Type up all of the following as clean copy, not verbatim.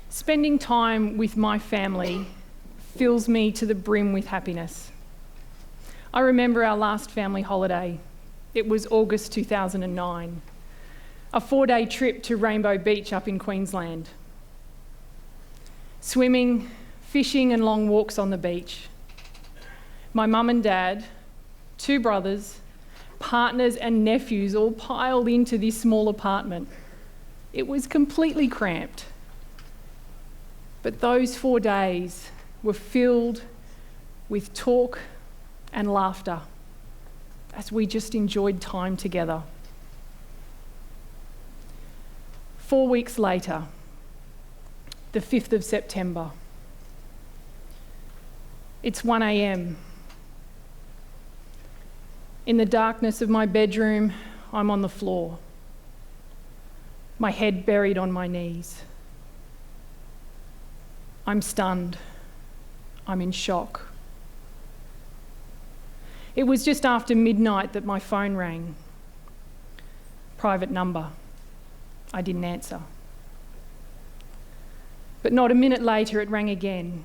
Spending time with my family fills me to the brim with happiness. I remember our last family holiday. It was August 2009, a 4-day trip to Rainbow Beach up in Queensland. Swimming, fishing and long walks on the beach. My mum and dad, 2 brothers, partners and nephews all piled into this small apartment. It was completely cramped. But those 4 days were filled with talk and laughter as we just enjoyed time together. 4 weeks later, the 5th of September, it's 1 a.m. In the darkness of my bedroom, I'm on the floor, my head buried on my knees. I'm stunned. I'm in shock. It was just after midnight that my phone rang. Private number. I didn't answer. But not a minute later it rang again.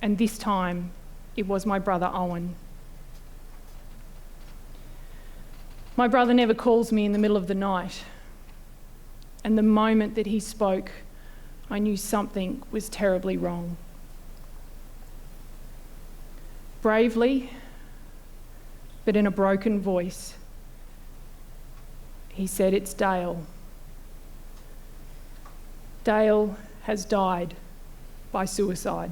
And this time it was my brother Owen. My brother never calls me in the middle of the night. And the moment that he spoke, I knew something was terribly wrong. Bravely, but in a broken voice, he said, "It's Dale. Dale has died by suicide."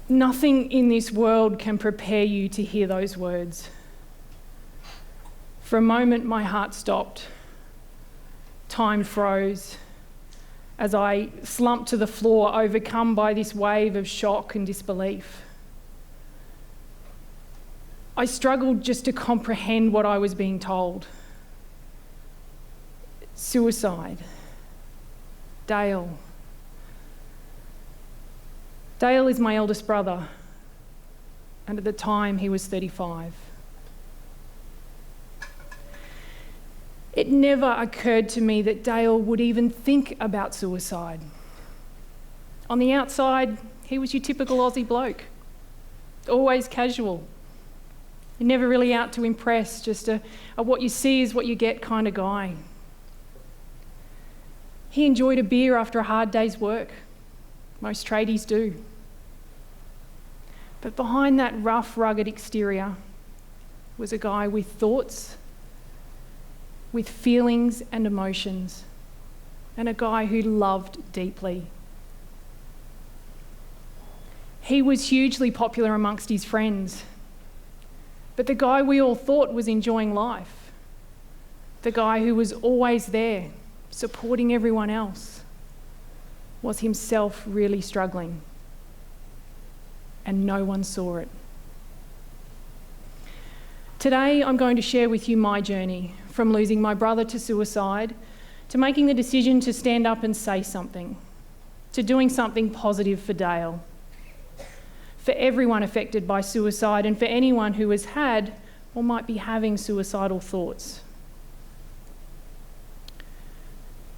Nothing in this world can prepare you to hear those words. For a moment, my heart stopped. Time froze as I slumped to the floor, overcome by this wave of shock and disbelief. I struggled just to comprehend what I was being told. Suicide. Dale. Dale is my eldest brother, and at the time he was 35. It never occurred to me that Dale would even think about suicide. On the outside, he was your typical Aussie bloke, always casual, never really out to impress, just a what you see is what you get kind of guy. He enjoyed a beer after a hard day's work. Most tradies do. But behind that rough, rugged exterior was a guy with thoughts, with feelings and emotions, and a guy who loved deeply. He was hugely popular amongst his friends, but the guy we all thought was enjoying life, the guy who was always there, supporting everyone else, was himself really struggling, and no one saw it. Today, I'm going to share with you my journey from losing my brother to suicide, to making the decision to stand up and say something, to doing something positive for Dale, for everyone affected by suicide and for anyone who has had or might be having suicidal thoughts.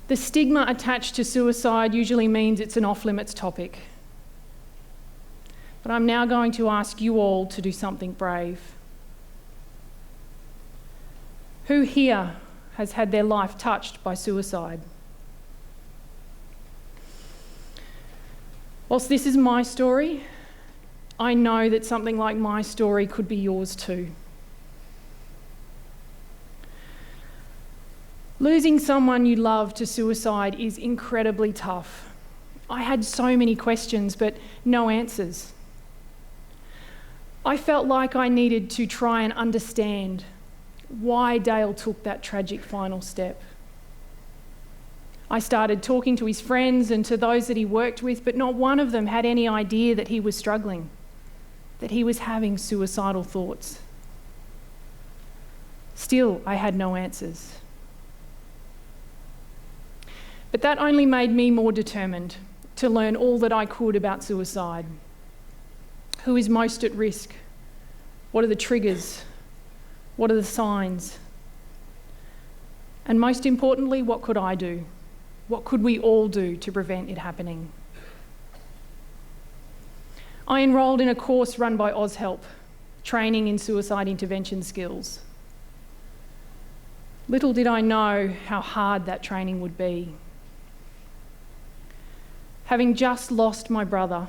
The stigma attached to suicide usually means it's an off-limits topic. But I'm now going to ask you all to do something brave. Who here has had their life touched by suicide? Whilst this is my story, I know that something like my story could be yours too. Losing someone you love to suicide is incredibly tough. I had so many questions, but no answers. I felt like I needed to try and understand why Dale took that tragic final step. I started talking to his friends and to those that he worked with, but not one of them had any idea that he was struggling, that he was having suicidal thoughts. Still, I had no answers. But that only made me more determined to learn all that I could about suicide. Who is most at risk? What are the triggers? What are the signs? And most importantly, what could I do? What could we all do to prevent it happening? I enrolled in a course run by AusHelp, training in suicide intervention skills. Little did I know how hard that training would be. Having just lost my brother,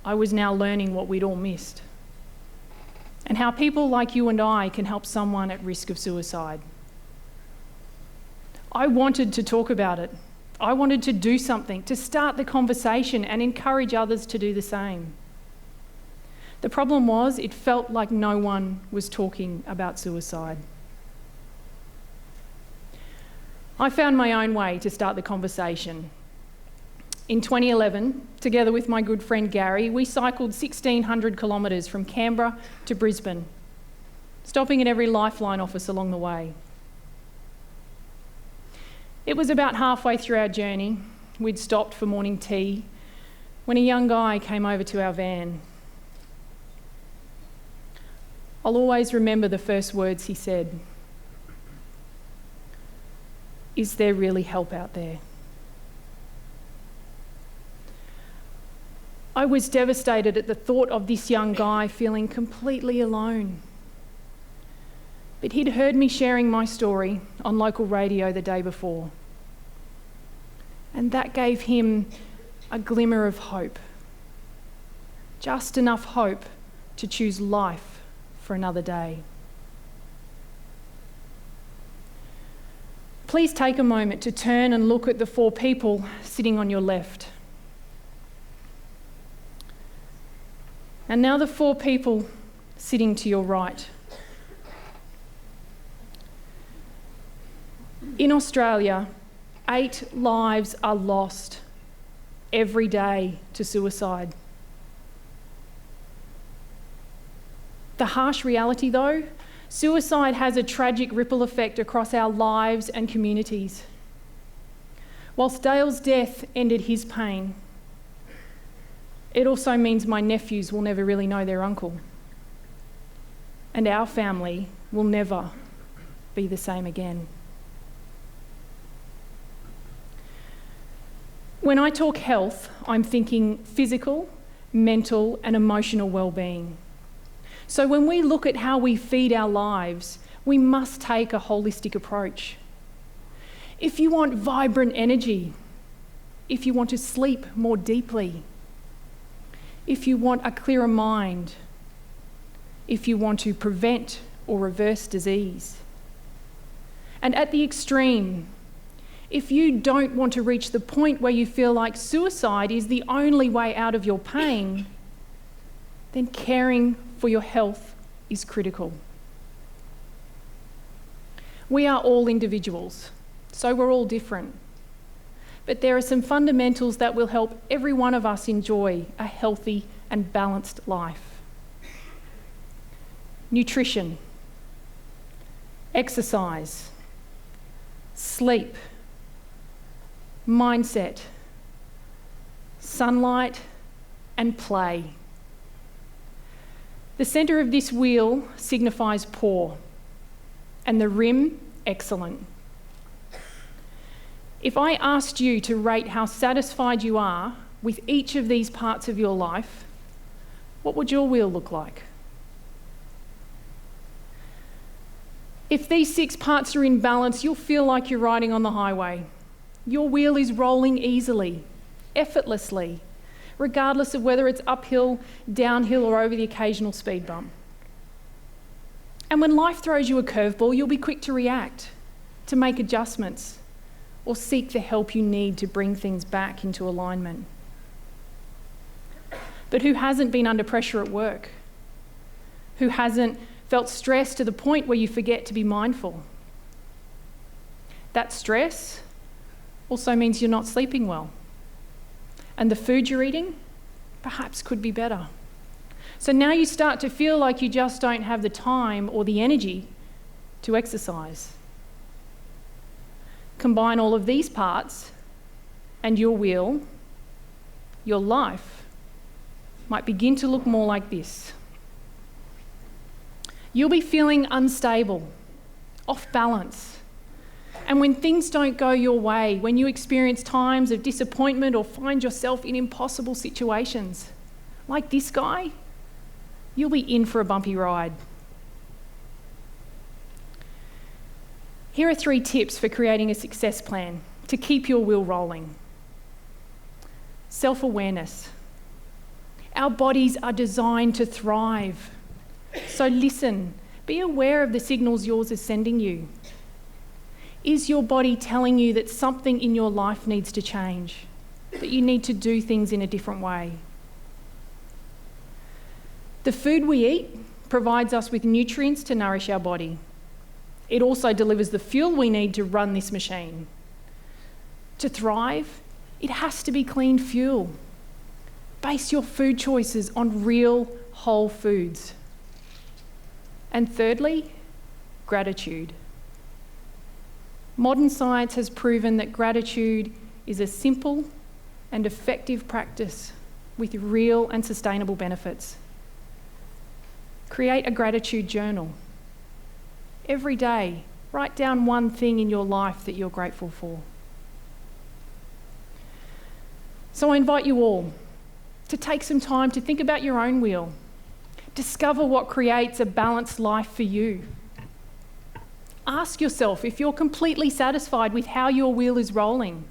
I was now learning what we'd all missed, and how people like you and I can help someone at risk of suicide. I wanted to talk about it. I wanted to do something, to start the conversation and encourage others to do the same. The problem was, it felt like no one was talking about suicide. I found my own way to start the conversation. In 2011, together with my good friend Gary, we cycled 1,600 kilometres from Canberra to Brisbane, stopping at every Lifeline office along the way. It was about halfway through our journey, we'd stopped for morning tea, when a young guy came over to our van. I'll always remember the first words he said. Is there really help out there? I was devastated at the thought of this young guy feeling completely alone. But he'd heard me sharing my story on local radio the day before. And that gave him a glimmer of hope. Just enough hope to choose life for another day. Please take a moment to turn and look at the 4 people sitting on your left. And now the 4 people sitting to your right. In Australia, 8 lives are lost every day to suicide. The harsh reality, though, suicide has a tragic ripple effect across our lives and communities. Whilst Dale's death ended his pain, it also means my nephews will never really know their uncle. And our family will never be the same again. When I talk health, I'm thinking physical, mental, and emotional well-being. So when we look at how we feed our lives, we must take a holistic approach. If you want vibrant energy, if you want to sleep more deeply, if you want a clearer mind, if you want to prevent or reverse disease. And at the extreme, if you don't want to reach the point where you feel like suicide is the only way out of your pain, then caring for your health is critical. We are all individuals, so we're all different. But there are some fundamentals that will help every one of us enjoy a healthy and balanced life. Nutrition, exercise, sleep, mindset, sunlight, and play. The centre of this wheel signifies poor, and the rim, excellent. If I asked you to rate how satisfied you are with each of these parts of your life, what would your wheel look like? If these 6 parts are in balance, you'll feel like you're riding on the highway. Your wheel is rolling easily, effortlessly, regardless of whether it's uphill, downhill, or over the occasional speed bump. And when life throws you a curveball, you'll be quick to react, to make adjustments, or seek the help you need to bring things back into alignment. But who hasn't been under pressure at work? Who hasn't felt stress to the point where you forget to be mindful? That stress also means you're not sleeping well. And the food you're eating perhaps could be better. So now you start to feel like you just don't have the time or the energy to exercise. Combine all of these parts and your wheel, your life, might begin to look more like this. You'll be feeling unstable, off balance. And when things don't go your way, when you experience times of disappointment or find yourself in impossible situations, like this guy, you'll be in for a bumpy ride. Here are 3 tips for creating a success plan to keep your wheel rolling. Self-awareness. Our bodies are designed to thrive. So listen, be aware of the signals yours is sending you. Is your body telling you that something in your life needs to change, that you need to do things in a different way? The food we eat provides us with nutrients to nourish our body. It also delivers the fuel we need to run this machine. To thrive, it has to be clean fuel. Base your food choices on real, whole foods. And thirdly, gratitude. Modern science has proven that gratitude is a simple and effective practice with real and sustainable benefits. Create a gratitude journal. Every day, write down one thing in your life that you're grateful for. So I invite you all to take some time to think about your own wheel. Discover what creates a balanced life for you. Ask yourself if you're completely satisfied with how your wheel is rolling.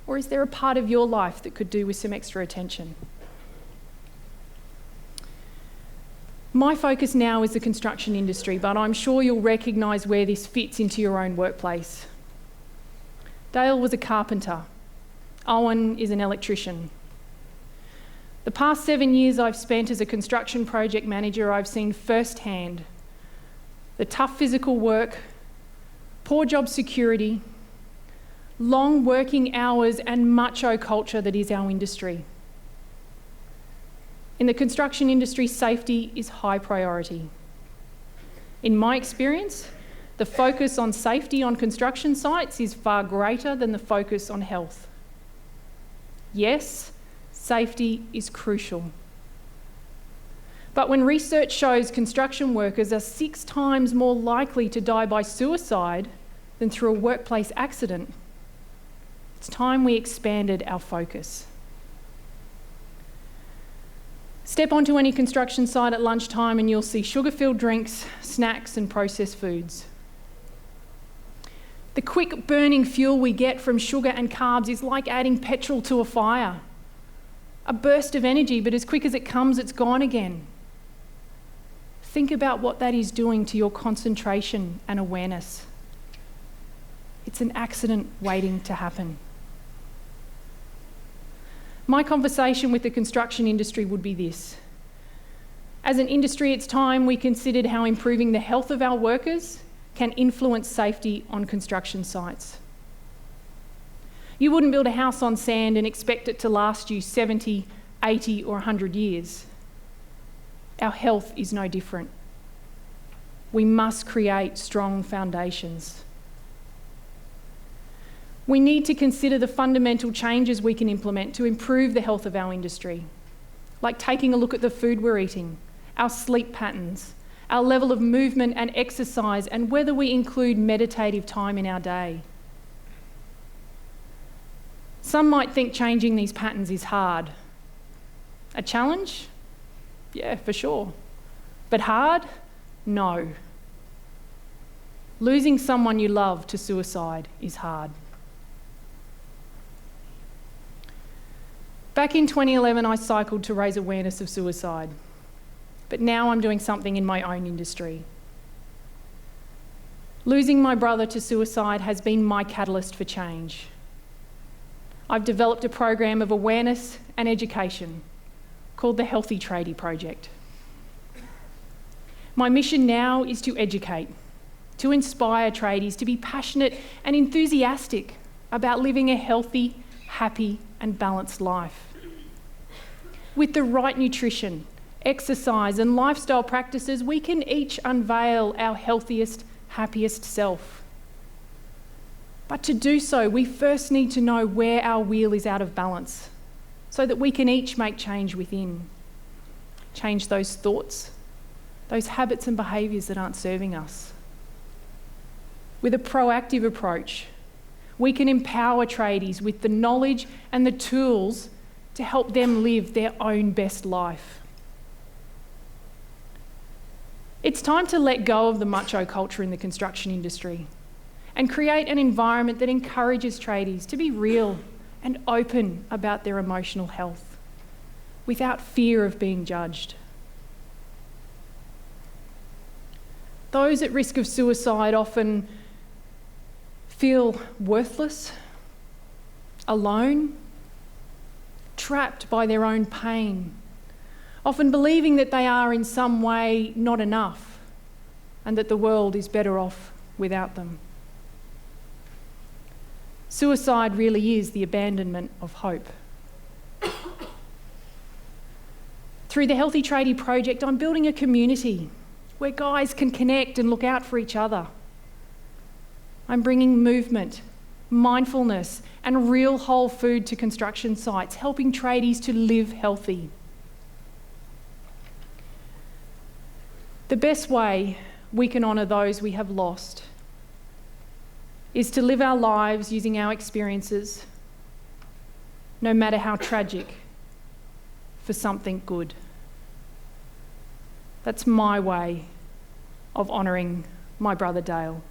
Or is there a part of your life that could do with some extra attention? My focus now is the construction industry, but I'm sure you'll recognise where this fits into your own workplace. Dale was a carpenter. Owen is an electrician. The past 7 years I've spent as a construction project manager, I've seen firsthand the tough physical work, poor job security, long working hours and macho culture that is our industry. In the construction industry, safety is high priority. In my experience, the focus on safety on construction sites is far greater than the focus on health. Yes, safety is crucial. But when research shows construction workers are 6 times more likely to die by suicide than through a workplace accident, it's time we expanded our focus. Step onto any construction site at lunchtime and you'll see sugar-filled drinks, snacks and processed foods. The quick burning fuel we get from sugar and carbs is like adding petrol to a fire. A burst of energy, but as quick as it comes, it's gone again. Think about what that is doing to your concentration and awareness. It's an accident waiting to happen. My conversation with the construction industry would be this. As an industry, it's time we considered how improving the health of our workers can influence safety on construction sites. You wouldn't build a house on sand and expect it to last you 70, 80 or 100 years. Our health is no different. We must create strong foundations. We need to consider the fundamental changes we can implement to improve the health of our industry, like taking a look at the food we're eating, our sleep patterns, our level of movement and exercise, and whether we include meditative time in our day. Some might think changing these patterns is hard. A challenge? Yeah, for sure. But hard? No. Losing someone you love to suicide is hard. Back in 2011, I cycled to raise awareness of suicide. But now I'm doing something in my own industry. Losing my brother to suicide has been my catalyst for change. I've developed a program of awareness and education called the Healthy Tradie project. My mission now is to educate, to inspire tradies to be passionate and enthusiastic about living a healthy, happy and balanced life. With the right nutrition, exercise and lifestyle practices, we can each unveil our healthiest, happiest self. But to do so, we first need to know where our wheel is out of balance so that we can each make change within. Change those thoughts, those habits and behaviours that aren't serving us. With a proactive approach, we can empower tradies with the knowledge and the tools to help them live their own best life. It's time to let go of the macho culture in the construction industry and create an environment that encourages tradies to be real and open about their emotional health without fear of being judged. Those at risk of suicide often feel worthless, alone, trapped by their own pain, often believing that they are in some way not enough and that the world is better off without them. Suicide really is the abandonment of hope. Through the Healthy Tradie project, I'm building a community where guys can connect and look out for each other. I'm bringing movement, mindfulness, and real whole food to construction sites, helping tradies to live healthy. The best way we can honour those we have lost is to live our lives using our experiences, no matter how tragic, for something good. That's my way of honouring my brother Dale.